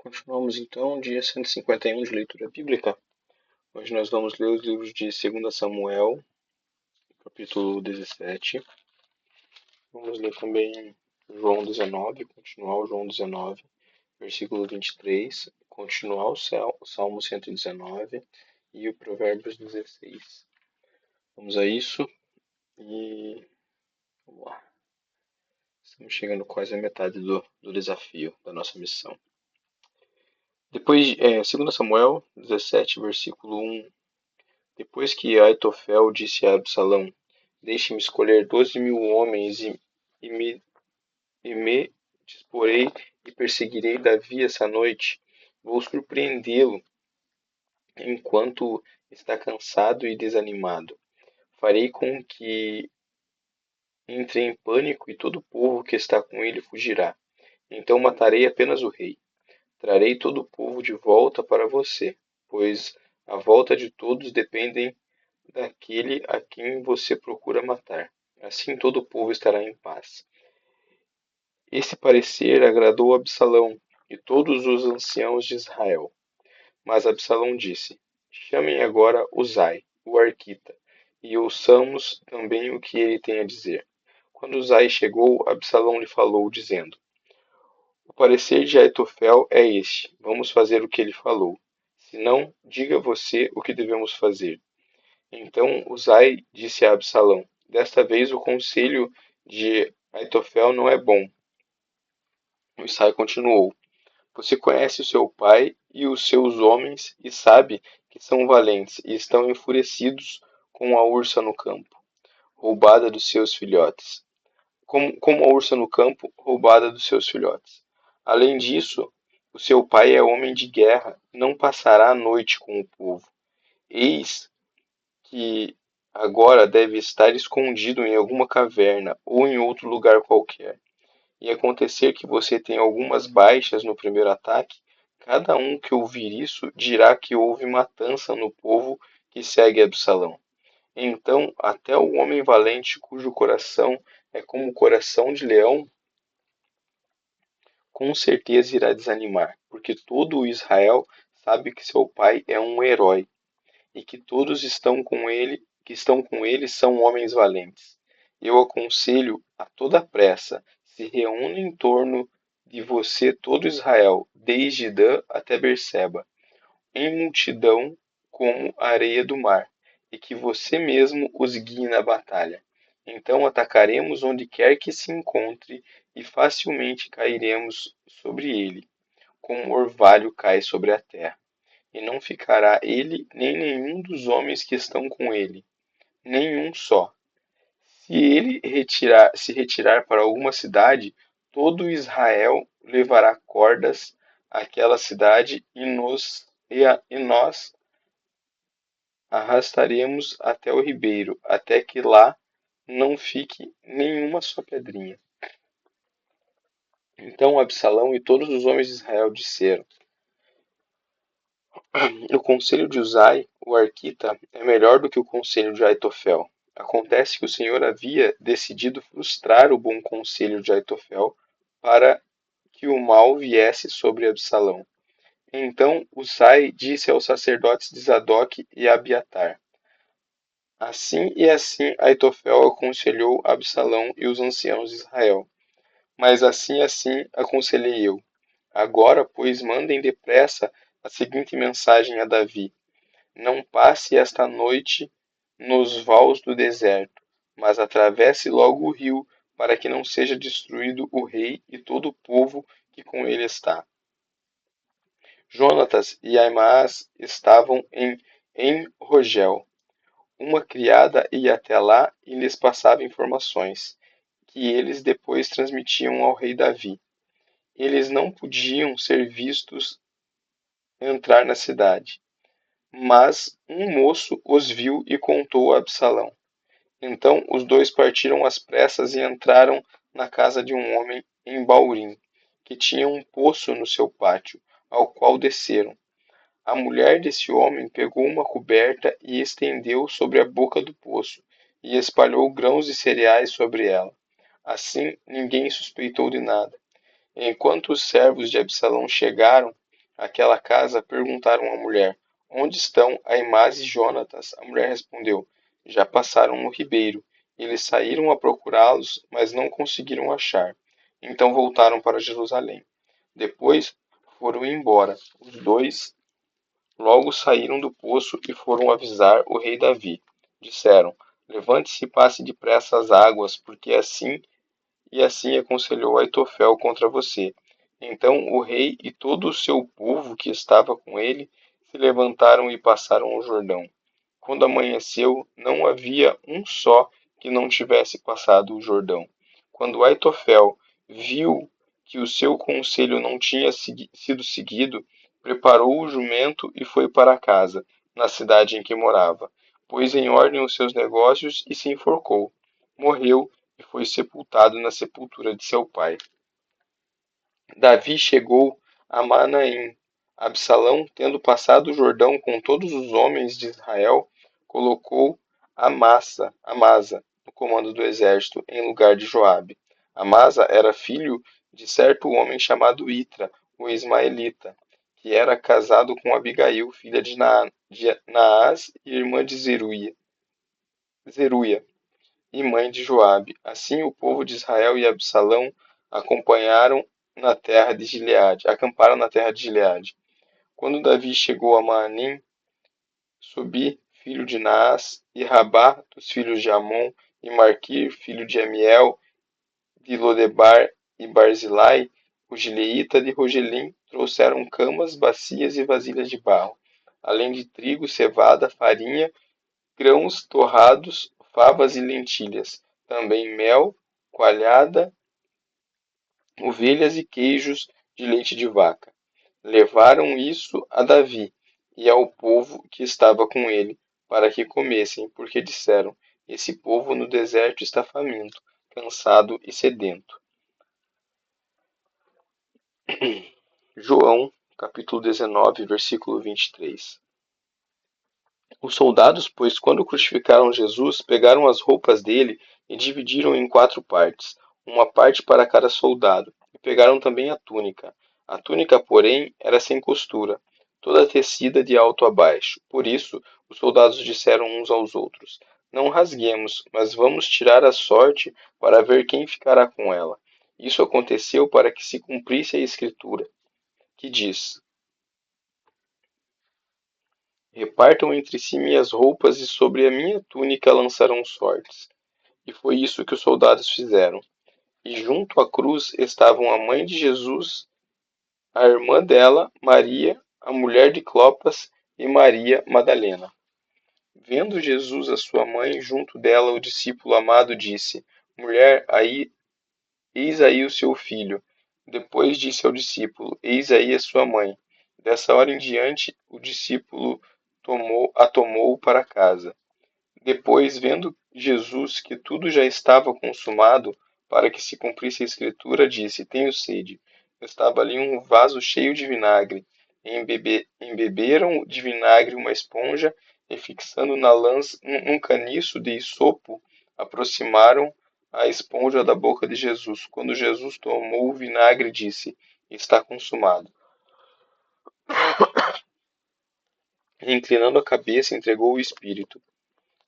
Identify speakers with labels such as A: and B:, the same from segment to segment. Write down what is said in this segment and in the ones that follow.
A: Continuamos então, dia 151 de leitura bíblica. Hoje nós vamos ler os livros de 2 Samuel, capítulo 17. Vamos ler também João 19, continuar o João 19, versículo 23, continuar o Salmo 119 e o Provérbios 16. Vamos a isso e vamos lá. Estamos chegando quase à metade do desafio da nossa missão. Depois, 2 Samuel 17, versículo 1. Depois que Aitofel disse a Absalão: Deixe-me escolher 12.000 homens e me disporei e perseguirei Davi essa noite. Vou surpreendê-lo enquanto está cansado e desanimado. Farei com que entre em pânico e todo o povo que está com ele fugirá. Então matarei apenas o rei. Trarei todo o povo de volta para você, pois a volta de todos dependem daquele a quem você procura matar. Assim todo o povo estará em paz. Esse parecer agradou a Absalão e todos os anciãos de Israel. Mas Absalão disse: Chamem agora Uzai, o arquita, e ouçamos também o que ele tem a dizer. Quando Uzai chegou, Absalão lhe falou, dizendo: O parecer de Aitofel é este: vamos fazer o que ele falou. Se não, diga você o que devemos fazer. Então Uzai disse a Absalão: Desta vez o conselho de Aitofel não é bom. Uzai continuou: Você conhece o seu pai e os seus homens e sabe que são valentes e estão enfurecidos com a ursa no campo, roubada dos seus filhotes. Como a ursa no campo, roubada dos seus filhotes. Além disso, o seu pai é homem de guerra, não passará a noite com o povo. Eis que agora deve estar escondido em alguma caverna ou em outro lugar qualquer. E acontecer que você tem algumas baixas no primeiro ataque, cada um que ouvir isso dirá que houve matança no povo que segue Absalão. Então, até o homem valente cujo coração é como o coração de leão, com certeza irá desanimar, porque todo o Israel sabe que seu pai é um herói e que todos estão com ele são homens valentes. Eu aconselho a toda pressa, se reúna em torno de você todo Israel, desde Dan até Berseba, em multidão como a areia do mar, e que você mesmo os guie na batalha. Então atacaremos onde quer que se encontre e facilmente cairemos sobre ele, como orvalho cai sobre a terra. E não ficará ele nem nenhum dos homens que estão com ele, nenhum só. Se ele se retirar para alguma cidade, todo Israel levará cordas àquela cidade e nós arrastaremos até o ribeiro, até que lá não fique nenhuma só pedrinha. Então Absalão e todos os homens de Israel disseram: O conselho de Uzai, o arquita, é melhor do que o conselho de Aitofel. Acontece que o Senhor havia decidido frustrar o bom conselho de Aitofel para que o mal viesse sobre Absalão. Então Uzai disse aos sacerdotes de Zadok e Abiatar: Assim e assim Aitofel aconselhou Absalão e os anciãos de Israel. Mas assim e assim aconselhei eu. Agora, pois, mandem depressa a seguinte mensagem a Davi: Não passe esta noite nos vales do deserto, mas atravesse logo o rio, para que não seja destruído o rei e todo o povo que com ele está. Jonatas e Aimás estavam em Rogel. Uma criada ia até lá e lhes passava informações, que eles depois transmitiam ao rei Davi. Eles não podiam ser vistos entrar na cidade. Mas um moço os viu e contou a Absalão. Então os dois partiram às pressas e entraram na casa de um homem em Baurim, que tinha um poço no seu pátio, ao qual desceram. A mulher desse homem pegou uma coberta e estendeu sobre a boca do poço, e espalhou grãos e cereais sobre ela. Assim ninguém suspeitou de nada. Enquanto os servos de Absalão chegaram, àquela casa, perguntaram à mulher: Onde estão Aimás e Jonatas? A mulher respondeu: Já passaram no ribeiro. Eles saíram a procurá-los, mas não conseguiram achar. Então voltaram para Jerusalém. Depois foram embora. Os dois logo saíram do poço e foram avisar o rei Davi. Disseram: Levante-se e passe depressa as águas, porque assim aconselhou Aitofel contra você. Então o rei e todo o seu povo que estava com ele se levantaram e passaram o Jordão. Quando amanheceu, não havia um só que não tivesse passado o Jordão. Quando Aitofel viu que o seu conselho não tinha sido seguido, preparou o jumento e foi para casa, na cidade em que morava. Pôs em ordem os seus negócios e se enforcou. Morreu e foi sepultado na sepultura de seu pai. Davi chegou a Manaim. Absalão, tendo passado o Jordão com todos os homens de Israel, colocou Amasa no comando do exército, em lugar de Joabe. Amasa era filho de certo homem chamado Itra, o ismaelita, que era casado com Abigail, filha de Naás e irmã de Zeruia e mãe de Joabe. Assim o povo de Israel e Absalão acompanharam na terra de Gileade, acamparam na terra de Gileade. Quando Davi chegou a Maanim, Subi, filho de Naás, e Rabá, dos filhos de Amon, e Marquir, filho de Amiel, de Lodebar e Barzilai, o gileíta de Rogelim, trouxeram camas, bacias e vasilhas de barro, além de trigo, cevada, farinha, grãos torrados, favas e lentilhas, também mel, coalhada, ovelhas e queijos de leite de vaca. Levaram isso a Davi e ao povo que estava com ele, para que comessem, porque disseram: Esse povo no deserto está faminto, cansado e sedento. João, capítulo 19, versículo 23. Os soldados, pois, quando crucificaram Jesus, pegaram as roupas dele e dividiram em 4 partes, uma parte para cada soldado, e pegaram também a túnica. A túnica, porém, era sem costura, toda tecida de alto a baixo. Por isso, os soldados disseram uns aos outros: Não rasguemos, mas vamos tirar a sorte para ver quem ficará com ela. Isso aconteceu para que se cumprisse a Escritura, que diz: Repartam entre si minhas roupas e sobre a minha túnica lançarão sortes. E foi isso que os soldados fizeram. E junto à cruz estavam a mãe de Jesus, a irmã dela, Maria, a mulher de Clopas e Maria Madalena. Vendo Jesus a sua mãe junto dela, o discípulo amado disse: Mulher, eis aí o seu filho. Depois disse ao discípulo: Eis aí a sua mãe. Dessa hora em diante, o discípulo a tomou para casa. Depois, vendo Jesus que tudo já estava consumado, para que se cumprisse a Escritura, disse: Tenho sede. Estava ali um vaso cheio de vinagre. Embeberam de vinagre uma esponja e, fixando na lança num caniço de isopo, aproximaram a esponja da boca de Jesus. Quando Jesus tomou o vinagre, disse: Está consumado. E, inclinando a cabeça, entregou o Espírito.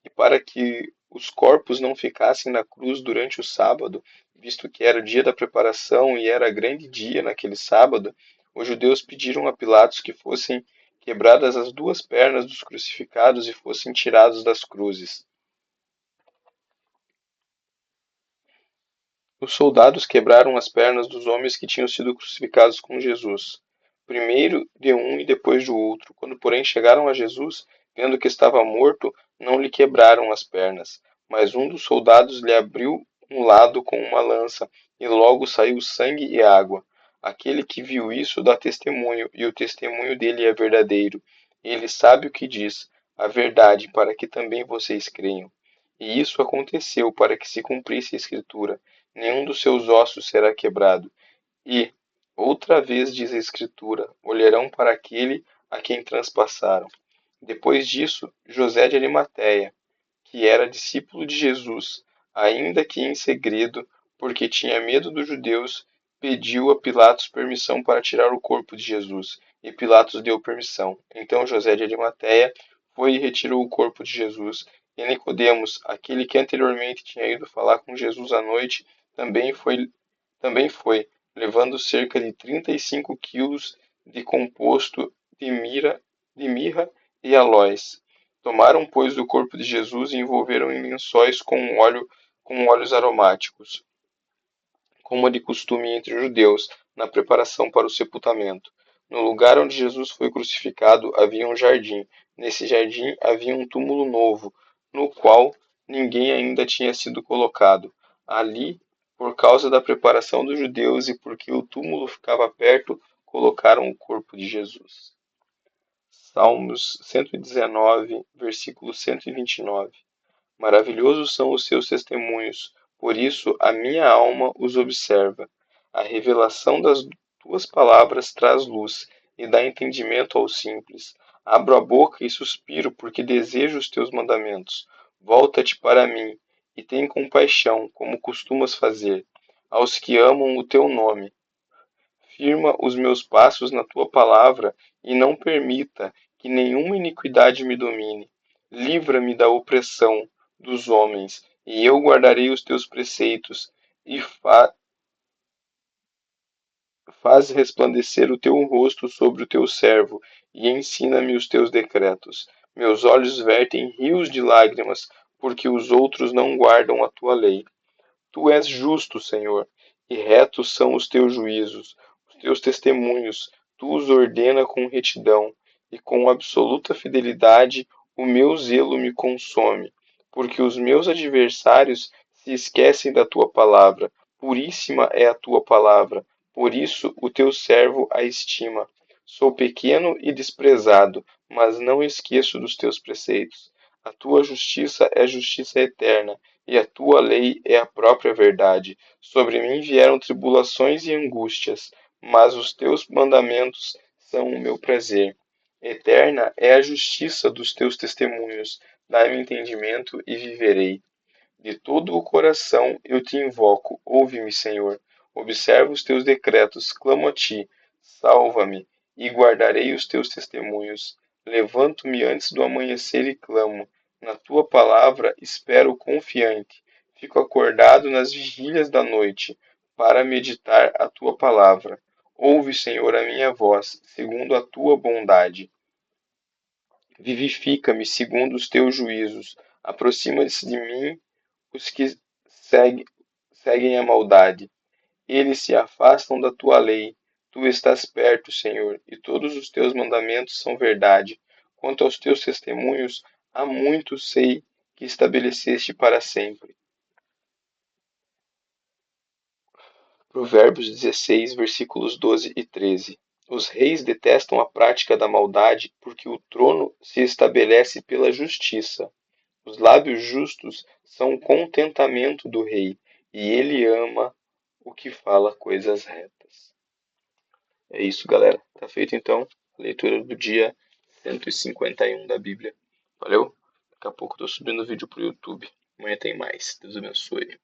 A: E para que os corpos não ficassem na cruz durante o sábado, visto que era o dia da preparação e era grande dia naquele sábado, os judeus pediram a Pilatos que fossem quebradas as 2 pernas dos crucificados e fossem tirados das cruzes. Os soldados quebraram as pernas dos homens que tinham sido crucificados com Jesus, primeiro de um e depois do outro. Quando, porém, chegaram a Jesus, vendo que estava morto, não lhe quebraram as pernas. Mas um dos soldados lhe abriu um lado com uma lança, e logo saiu sangue e água. Aquele que viu isso dá testemunho, e o testemunho dele é verdadeiro. Ele sabe o que diz, a verdade, para que também vocês creiam. E isso aconteceu para que se cumprisse a Escritura: nenhum dos seus ossos será quebrado. E, outra vez diz a Escritura, olharão para aquele a quem transpassaram. Depois disso, José de Arimateia, que era discípulo de Jesus, ainda que em segredo, porque tinha medo dos judeus, pediu a Pilatos permissão para tirar o corpo de Jesus, e Pilatos deu permissão. Então José de Arimateia foi e retirou o corpo de Jesus. E Nicodemos, aquele que anteriormente tinha ido falar com Jesus à noite, também foi, levando cerca de 35 quilos de composto de mirra e aloés. Tomaram, pois, do corpo de Jesus e envolveram em lençóis com óleos aromáticos, como é de costume entre os judeus, na preparação para o sepultamento. No lugar onde Jesus foi crucificado havia um jardim. Nesse jardim havia um túmulo novo, no qual ninguém ainda tinha sido colocado. Ali, por causa da preparação dos judeus e porque o túmulo ficava perto, colocaram o corpo de Jesus. Salmos 119, versículo 129. Maravilhosos são os seus testemunhos, por isso a minha alma os observa. A revelação das tuas palavras traz luz e dá entendimento aos simples. Abro a boca e suspiro, porque desejo os teus mandamentos. Volta-te para mim e tem compaixão, como costumas fazer, aos que amam o teu nome. Firma os meus passos na tua palavra e não permita que nenhuma iniquidade me domine. Livra-me da opressão dos homens, e eu guardarei os teus preceitos, e faz resplandecer o teu rosto sobre o teu servo, e ensina-me os teus decretos. Meus olhos vertem rios de lágrimas, porque os outros não guardam a tua lei. Tu és justo, Senhor, e retos são os teus juízos, os teus testemunhos, tu os ordena com retidão, e com absoluta fidelidade o meu zelo me consome, porque os meus adversários se esquecem da tua palavra, puríssima é a tua palavra, por isso o teu servo a estima. Sou pequeno e desprezado, mas não esqueço dos teus preceitos. A tua justiça é justiça eterna, e a tua lei é a própria verdade. Sobre mim vieram tribulações e angústias, mas os teus mandamentos são o meu prazer. Eterna é a justiça dos teus testemunhos. Dá-me entendimento e viverei. De todo o coração eu te invoco. Ouve-me, Senhor. Observa os teus decretos. Clamo a ti. Salva-me e guardarei os teus testemunhos. Levanto-me antes do amanhecer e clamo. Na tua palavra espero confiante. Fico acordado nas vigílias da noite para meditar a tua palavra. Ouve, Senhor, a minha voz, segundo a tua bondade. Vivifica-me segundo os teus juízos. Aproxima-se de mim os que segue- seguem a maldade. Eles se afastam da tua lei. Tu estás perto, Senhor, e todos os teus mandamentos são verdade. Quanto aos teus testemunhos, há muito sei que estabeleceste para sempre. Provérbios 16, versículos 12 e 13. Os reis detestam a prática da maldade, porque o trono se estabelece pela justiça. Os lábios justos são o contentamento do rei, e ele ama o que fala coisas retas. É isso, galera. Tá feito então a leitura do dia 151 da Bíblia. Valeu? Daqui a pouco eu tô subindo o vídeo pro YouTube. Amanhã tem mais. Deus abençoe.